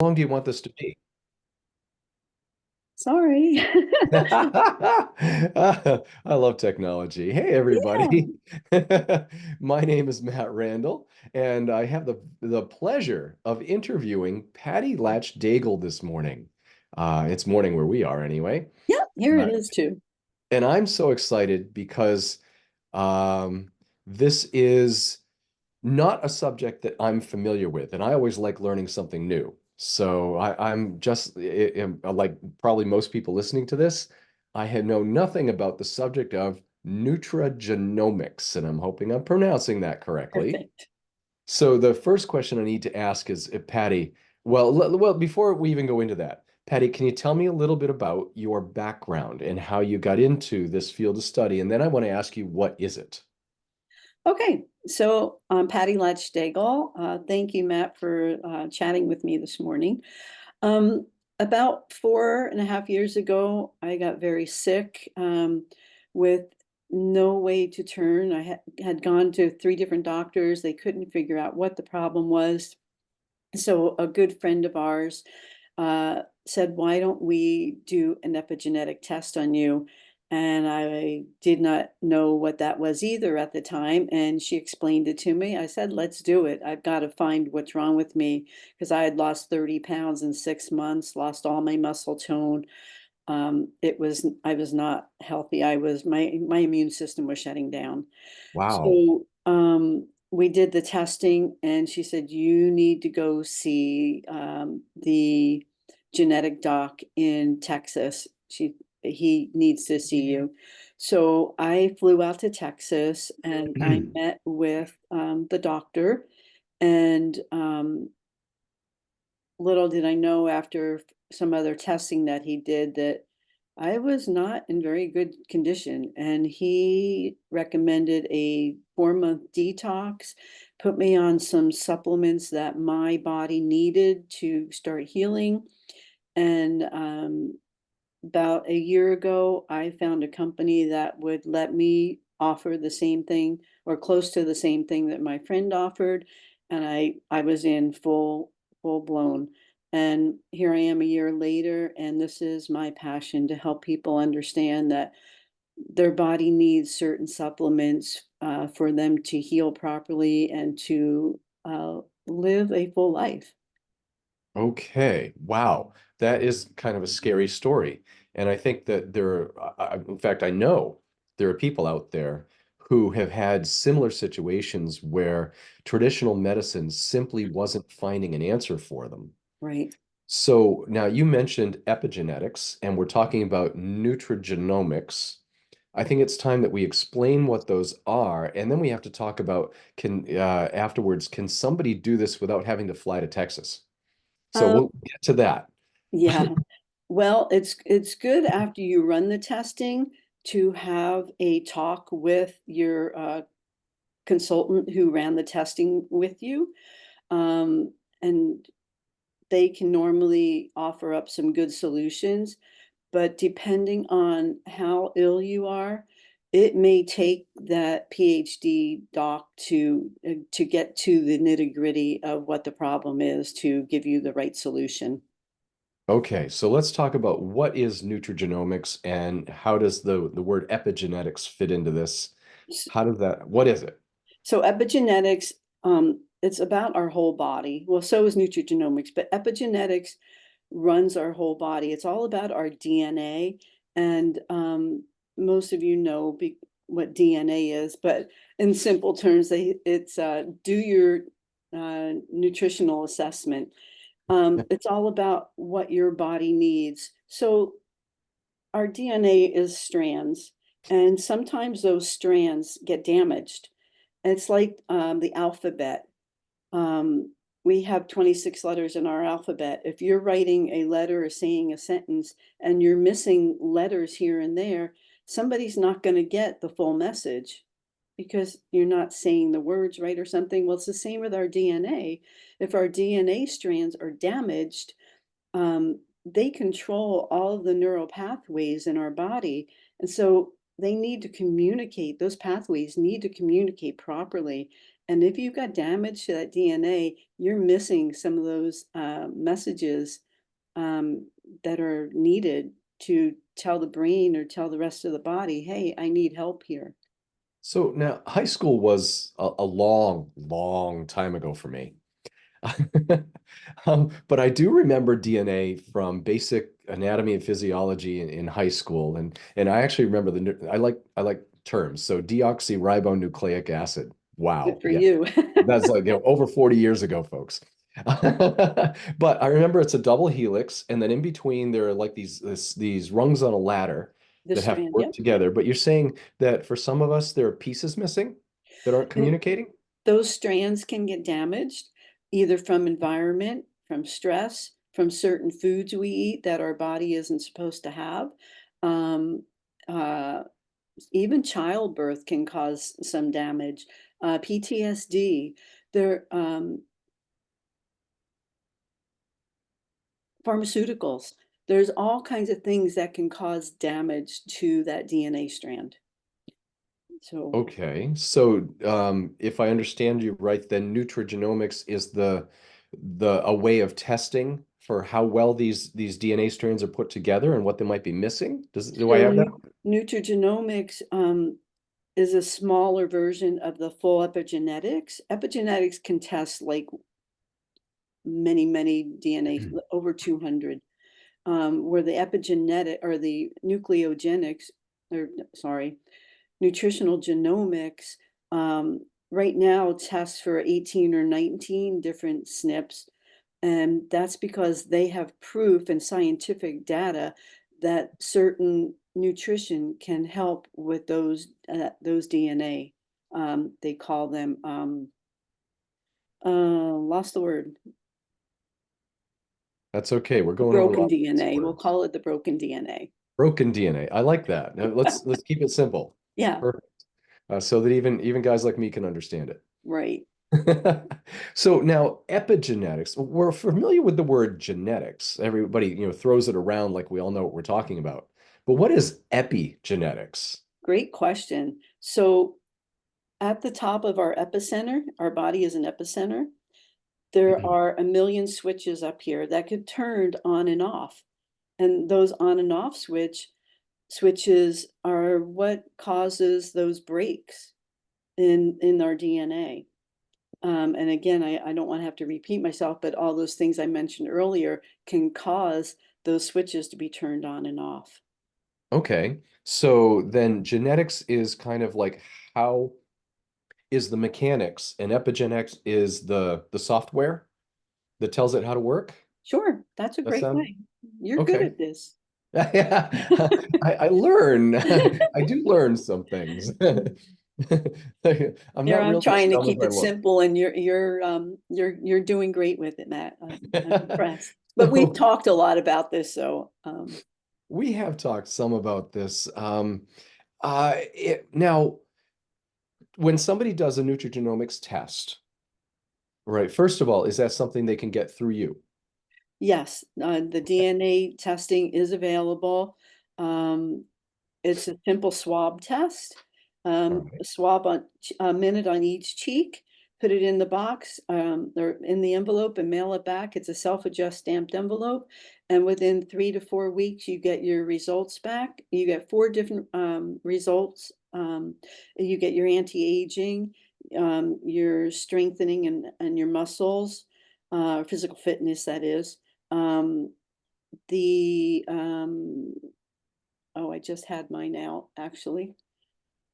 How long do you want this to be? Sorry. I love technology. Hey, Yeah. everybody. My name is Matt Randall, and I have the pleasure of interviewing Patty Latch Daigle this morning. It's morning where we are anyway. Yep. Here Uh, it is too. and I'm so excited because um, this is not a subject that I'm familiar with, and I always like learning something new. So I'm just like probably most people listening to this, I had know nothing about the subject of nutrigenomics, and I'm hoping I'm pronouncing that correctly. Perfect. So the first question I need to ask is, Patty, well, before we even go into that, Patty, can you tell me a little bit about your background and how you got into this field of study? And then I want to ask you, what is it? Okay. So I'm Patty Latch Daigle. Thank you, Matt, for chatting with me this morning. Um, about 4.5 years ago, I got very sick with no way to turn. I had gone to 3 different doctors. They couldn't figure out what the problem was. So a good friend of ours said, "Why don't we do an epigenetic test on you?" And I did not know what that was either at the time. And she explained it to me. I said, "Let's do it. I've got to find what's wrong with me," because I had lost 30 pounds in 6 months, lost all my muscle tone. I was not healthy. My immune system was shutting down. Wow. So, we did the testing, and she said, "You need to go see the genetic doc in Texas. He needs to see you." So I flew out to Texas, and I met with the doctor. And little did I know, after some other testing that he did, that I was not in very good condition. And he recommended a 4-month detox, put me on some supplements that my body needed to start healing. And about a year ago, I found a company that would let me offer the same thing or close to the same thing that my friend offered. And I was in full blown. And here I am a year later, and this is my passion, to help people understand that their body needs certain supplements for them to heal properly and to live a full life. Okay. Wow. That is kind of a scary story. And I think that in fact, I know there are people out there who have had similar situations where traditional medicine simply wasn't finding an answer for them. Right. So now you mentioned epigenetics, and we're talking about nutrigenomics. I think it's time that we explain what those are, and then we have to talk about afterwards, can somebody do this without having to fly to Texas? So Um, we'll get to that. yeah. Well, it's good after you run the testing to have a talk with your consultant who ran the testing with you. And they can normally offer up some good solutions, but depending on how ill you are, it may take that PhD doc to get to the nitty-gritty of what the problem is to give you the right solution. Okay, so let's talk about what is nutrigenomics and how does the word epigenetics fit into this? What is it? So epigenetics, it's about our whole body. Well, so is nutrigenomics, but epigenetics runs our whole body. It's all about our DNA. And most of you know what DNA is, but in simple terms, it's do your nutritional assessment. It's all about what your body needs. So our DNA is strands, and sometimes those strands get damaged. It's like the alphabet. Um, we have 26 letters in our alphabet. If you're writing a letter or saying a sentence and you're missing letters here and there, somebody's not going to get the full message because you're not saying the words right or something. Well, it's the same with our DNA. If our DNA strands are damaged, they control all of the neural pathways in our body. And so they need to communicate, those pathways need to communicate properly. And if you've got damage to that DNA, you're missing some of those messages that are needed to tell the brain or tell the rest of the body, hey, I need help here. So now high school was a long, long time ago for me. But I do remember DNA from basic anatomy and physiology in high school, and I actually remember I like terms. So deoxyribonucleic acid. Good Wow, for yeah, you. that's like over 40 years ago, folks. But I remember it's a double helix, and then in between there are like these rungs on a ladder The that have to strand, work yep. together. But you're saying that for some of us there are pieces missing that aren't And communicating? those strands can get damaged either from environment, from stress, from certain foods we eat that our body isn't supposed to have. Um, uh, Even childbirth can cause some damage. PTSD, there, pharmaceuticals. There's all kinds of things that can cause damage to that DNA strand. So Okay, so if I understand you right, then nutrigenomics is the a way of testing for how well these DNA strands are put together and what they might be missing. Do I So have that? nutrigenomics is a smaller version of the full epigenetics. Epigenetics can test like many DNA, over 200, where the epigenetic or the nucleogenics, or sorry, nutritional genomics, right now tests for 18 or 19 different SNPs. And that's because they have proof and scientific data that certain nutrition can help with those DNA. They call them lost the word. That's okay. We're The going over broken lots of these DNA. We'll words. call it the broken DNA. Broken DNA. I like that. Now, let's keep it simple. Yeah, Perfect. So that even guys like me can understand it. right. So now epigenetics, we're familiar with the word genetics. Everybody, throws it around like we all know what we're talking about. But what is epigenetics? Great question. So at the top of our epicenter, our body is an epicenter. There Mhm. are a million switches up here that could turn on and off. And those on and off switches are what causes those breaks in our DNA. And again, I don't want to have to repeat myself, but all those things I mentioned earlier can cause those switches to be turned on and off. Okay. So then genetics is kind of like how is the mechanics and epigenetics is the software that tells it how to work? Sure, that's a That great sound way. You're good okay. at this. Yeah. I learn. I do learn some things. I'm Here not I'm really as trying to dumb as keep I it look. simple, and you're doing great with it, Matt. I'm impressed. But we've So talked a lot about this, so we have talked some about this. Now, when somebody does a nutrigenomics test, right, first of all, is that something they can get through you? yes, the DNA testing is available. Um, It's a simple swab test. All right. A swab on a minute on each cheek, put it in the box, or in the envelope and mail it back. It's a self-adjust stamped envelope. And within 3 to 4 weeks, you get your results back. You get four different results. You get your anti-aging, your strengthening and your muscles, physical fitness, that is. Um, the Oh, I just had mine out, actually.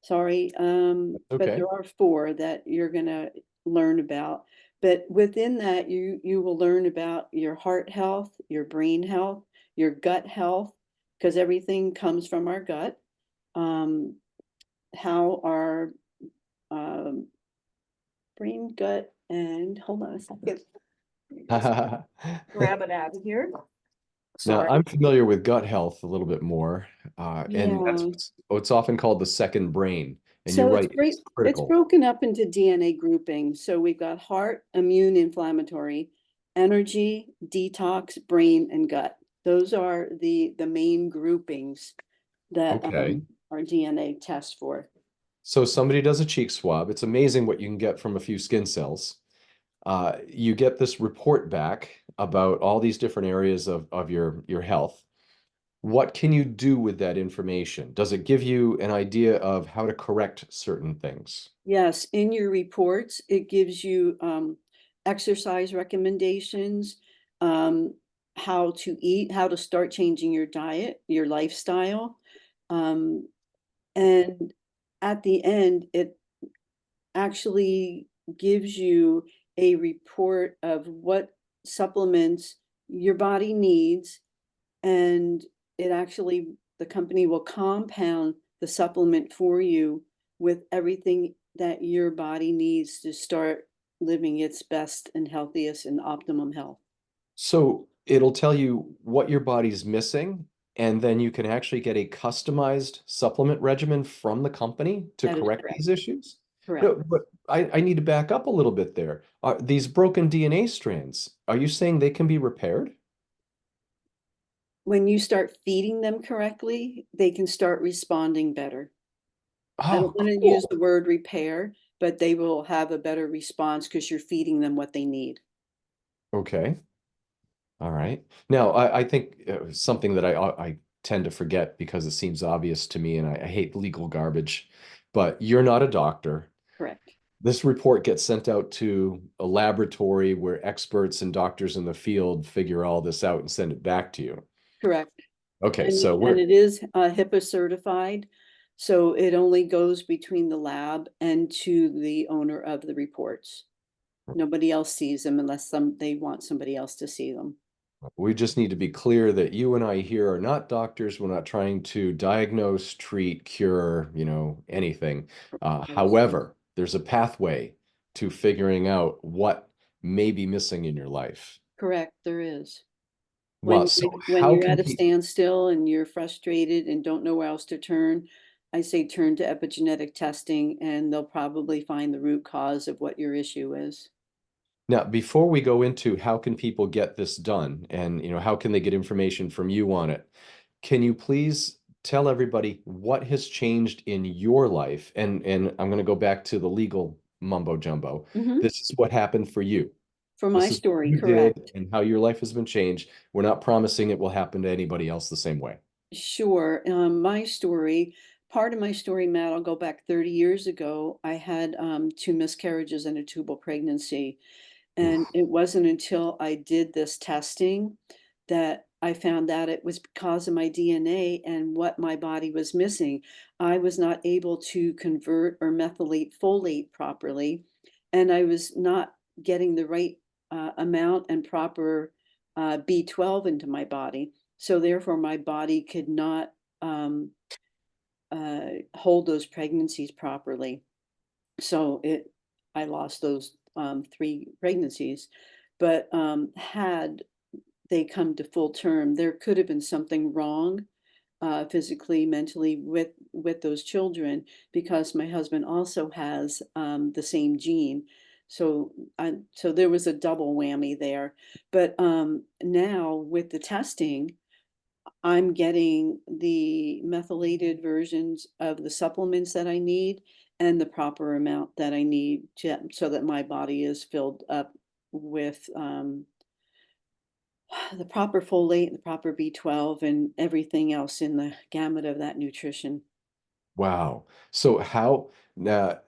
Sorry. But Okay. there are four that you're gonna learn about. But within that, you will learn about your heart health, your brain health, your gut health, because everything comes from our gut. Um, how our um, brain, gut, and hold on a second. Just grab it out of here. Now, Sorry. I'm familiar with gut health a little bit more, and that's Yeah. what's often called the second brain. And you're So right, it's it's critical. broken up into DNA grouping. So we've got heart, immune, inflammatory, energy, detox, brain, and gut. Those are the main groupings that Okay. our DNA tests for. So somebody does a cheek swab. It's amazing what you can get from a few skin cells. You get this report back about all these different areas of your health. What can you do with that information? Does it give you an idea of how to correct certain things? Yes, in your reports, it gives you exercise recommendations, um, how to eat, how to start changing your diet, your lifestyle. Um, and at the end, it actually gives you a report of what supplements your body needs, and it actually, the company will compound the supplement for you with everything that your body needs to start living its best and healthiest and optimum health. So it'll tell you what your body's missing, and then you can actually get a customized supplement regimen from the company to That is correct correct. these issues. Correct. No, but I need to back up a little bit there. These broken DNA strands, are you saying they can be repaired? When you start feeding them correctly, they can start responding better. I don't Oh, want to use cool. the word repair, but they will have a better response because you're feeding them what they need. Okay. All right. Now, I think something that I tend to forget because it seems obvious to me, and I hate legal garbage, but you're not a doctor. Correct. This report gets sent out to a laboratory where experts and doctors in the field figure all this out and send it back to you. Correct. Okay, And so and we're it is HIPAA certified, so it only goes between the lab and to the owner of the reports. Nobody else sees them unless they want somebody else to see them. we just need to be clear that you and I here are not doctors. We're not trying to diagnose, treat, cure, anything. Yes. However, there's a pathway to figuring out what may be missing in your life. Correct, there is. Well, so When how you're can at a people standstill and you're frustrated and don't know where else to turn, I say turn to epigenetic testing and they'll probably find the root cause of what your issue is. now, before we go into how can people get this done and how can they get information from you on it, can you please tell everybody what has changed in your life? And I'm going to go back to the legal mumbo jumbo. Mhm. This is what happened for you. For my This is what story, you did correct. and how your life has been changed. We're not promising it will happen to anybody else the same way. Sure. My story, part of my story, Matt, I'll go back 30 years ago. I had two miscarriages and a tubal pregnancy. And Oof. it wasn't until I did this testing that I found out it was because of my DNA and what my body was missing. I was not able to convert or methylate folate properly, and I was not getting the right amount and proper B12 into my body. So therefore, my body could not um, hold those pregnancies properly. So I lost those three pregnancies. But had they come to full term, there could have been something wrong physically, mentally with those children because my husband also has the same gene. So there was a double whammy there. But now with the testing, I'm getting the methylated versions of the supplements that I need and the proper amount that I need so that my body is filled up with the proper folate, the proper B12, and everything else in the gamut of that nutrition. Wow. So how now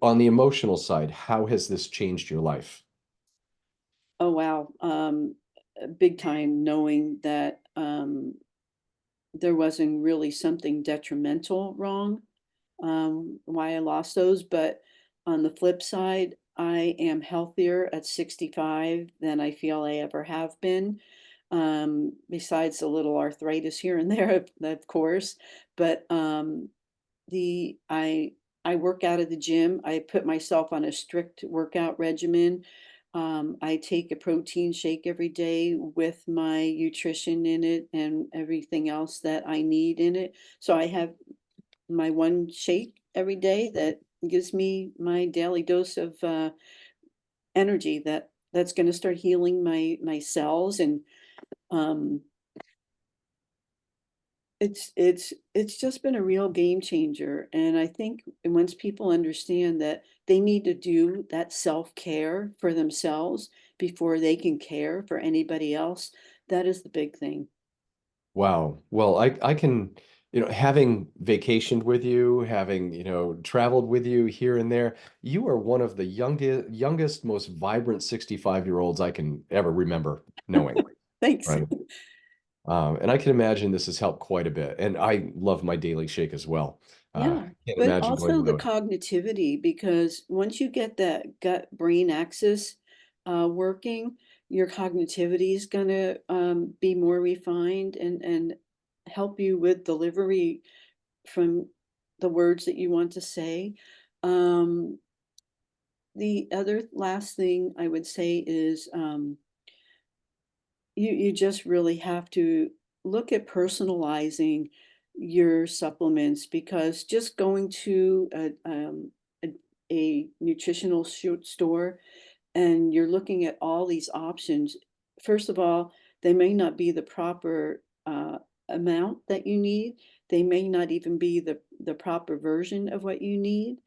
on the emotional side, how has this changed your life? Oh, wow. Big time knowing that there wasn't really something detrimental wrong, why I lost those. But on the flip side, I am healthier at 65 than I feel I ever have been. Besides a little arthritis here and there, of course. But the I work out at the gym. I put myself on a strict workout regimen. I take a protein shake every day with my nutrition in it and everything else that I need in it. So I have my one shake every day that gives me my daily dose of energy that's going to start healing my cells and um, It's just been a real game changer, and I think once people understand that they need to do that self-care for themselves before they can care for anybody else, that is the big thing. Wow. Well, I can, having vacationed with you, having, traveled with you here and there, you are one of the youngest, most vibrant 65-year-olds I can ever remember knowing. Thanks. Right. And I can imagine this has helped quite a bit. And I love my daily shake as well. Yeah, Can't but imagine going also the without it. cognitivity, because once you get that gut-brain axis working, your cognitivity is gonna be more refined and help you with delivery from the words that you want to say. Um, the other last thing I would say is you just really have to look at personalizing your supplements, because just going to a, a nutritional store and you're looking at all these options, first of all, they may not be the proper amount that you need. They may not even be the proper version of what you need.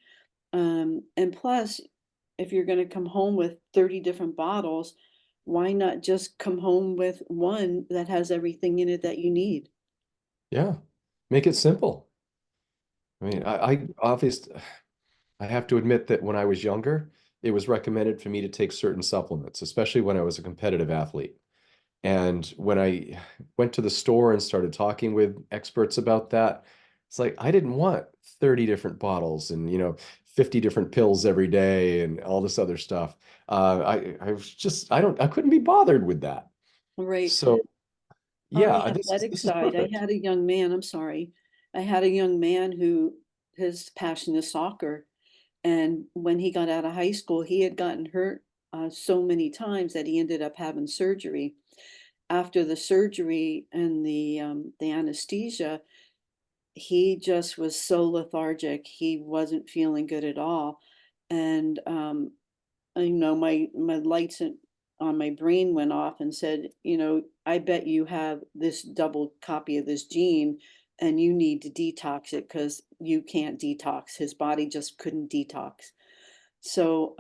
And plus, if you're going to come home with 30 different bottles, why not just come home with one that has everything in it that you need? Yeah. Make it simple. I mean, I obviously I have to admit that when I was younger, it was recommended for me to take certain supplements, especially when I was a competitive athlete. And when I went to the store and started talking with experts about that, it's like I didn't want 30 different bottles and, 50 different pills every day and all this other stuff. I was just, I couldn't be bothered with that. Right. So On yeah, the this is athletic this is side, I perfect. had a young man, I'm sorry. I had a young man who his passion is soccer. And when he got out of high school, he had gotten hurt so many times that he ended up having surgery. After the surgery and the anesthesia, he just was so lethargic. He wasn't feeling good at all. And my lights on my brain went off and said, I bet you have this double copy of this gene and you need to detox it because you can't detox. His body just couldn't detox. So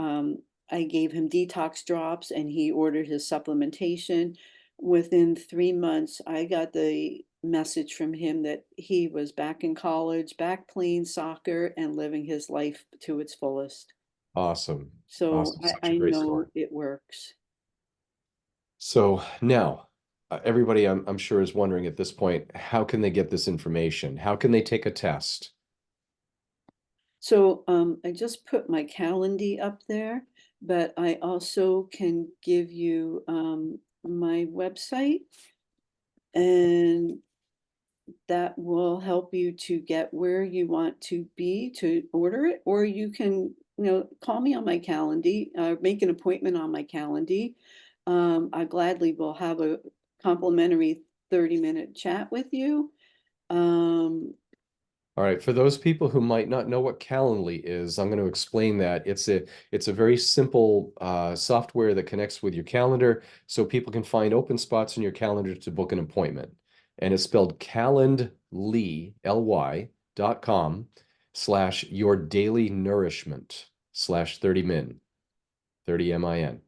I gave him detox drops and he ordered his supplementation. Within 3 months, I got the message from him that he was back in college, back playing soccer and living his life to its fullest. Awesome. So Awesome. I, Such a I great story. know it works. So now, everybody I'm sure is wondering at this point, how can they get this information? How can they take a test? So I just put my Calendly up there, but I also can give you my website, and that will help you to get where you want to be to order it, or you can, call me on my Calendly, make an appointment on my Calendly. I gladly will have a complimentary 30-minute chat with you. Um, All right, for those people who might not know what Calendly is, I'm going to explain that. It's a very simple software that connects with your calendar so people can find open spots in your calendar to book an appointment. And it's spelled Calendly, ly.com/ your daily nourishment / 30min, 30min.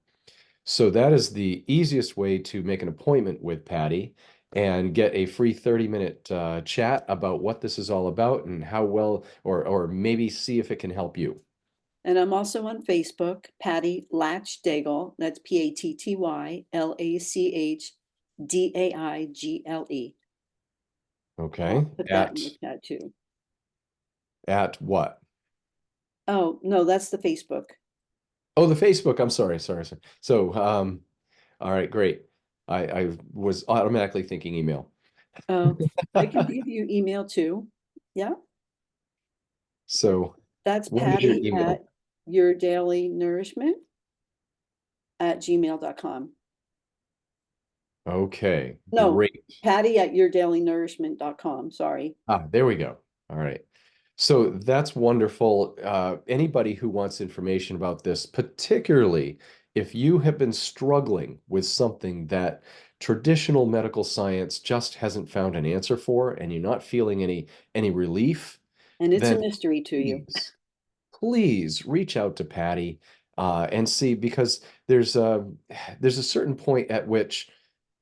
So that is the easiest way to make an appointment with Patty and get a free 30-minute chat about what this is all about and how well, or maybe see if it can help you. and I'm also on Facebook, Patty Lach Daigle. That's PattyLachDaigle. Okay. I'll put that At in the chat too. at what? Oh, no, that's the Facebook. Oh, the Facebook. I'm sorry, sorry, sorry. So, all right, great. I was automatically thinking email. Oh, I can give you email too. Yeah, So, that's what is your Patty email? at yourdailynourishment@gmail.com. Okay, No, great. Patty at yourdailynourishment.com. Sorry. There we go. All right. So that's wonderful. Anybody who wants information about this, particularly if you have been struggling with something that traditional medical science just hasn't found an answer for, and you're not feeling any relief, And it's a then mystery to you. please reach out to Patty and see, because there's a there's a certain point at which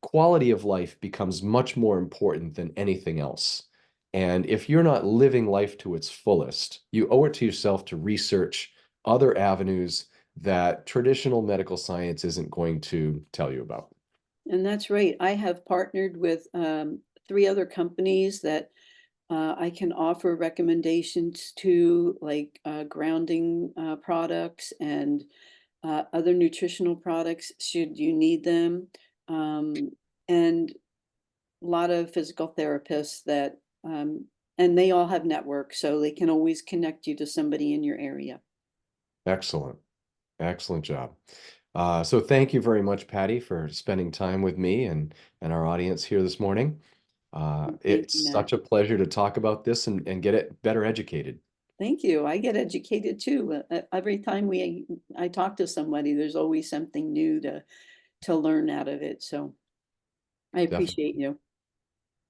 quality of life becomes much more important than anything else. And if you're not living life to its fullest, you owe it to yourself to research other avenues that traditional medical science isn't going to tell you about. And that's right. I have partnered with three other companies that I can offer recommendations to, like grounding products and other nutritional products should you need them. Um, and a lot of physical therapists that, and they all have networks, so they can always connect you to somebody in your area. Excellent. Excellent job. So thank you very much, Patty, for spending time with me and our audience here this morning. Thank It's you, Matt. such a pleasure to talk about this and get it better educated. Thank you. I get educated too. Every time I talk to somebody, there's always something new to learn out of it. So I appreciate Definitely. you.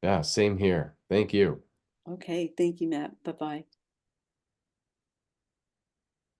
Yeah, same here. Thank you. Okay, thank you, Matt. Bye-bye.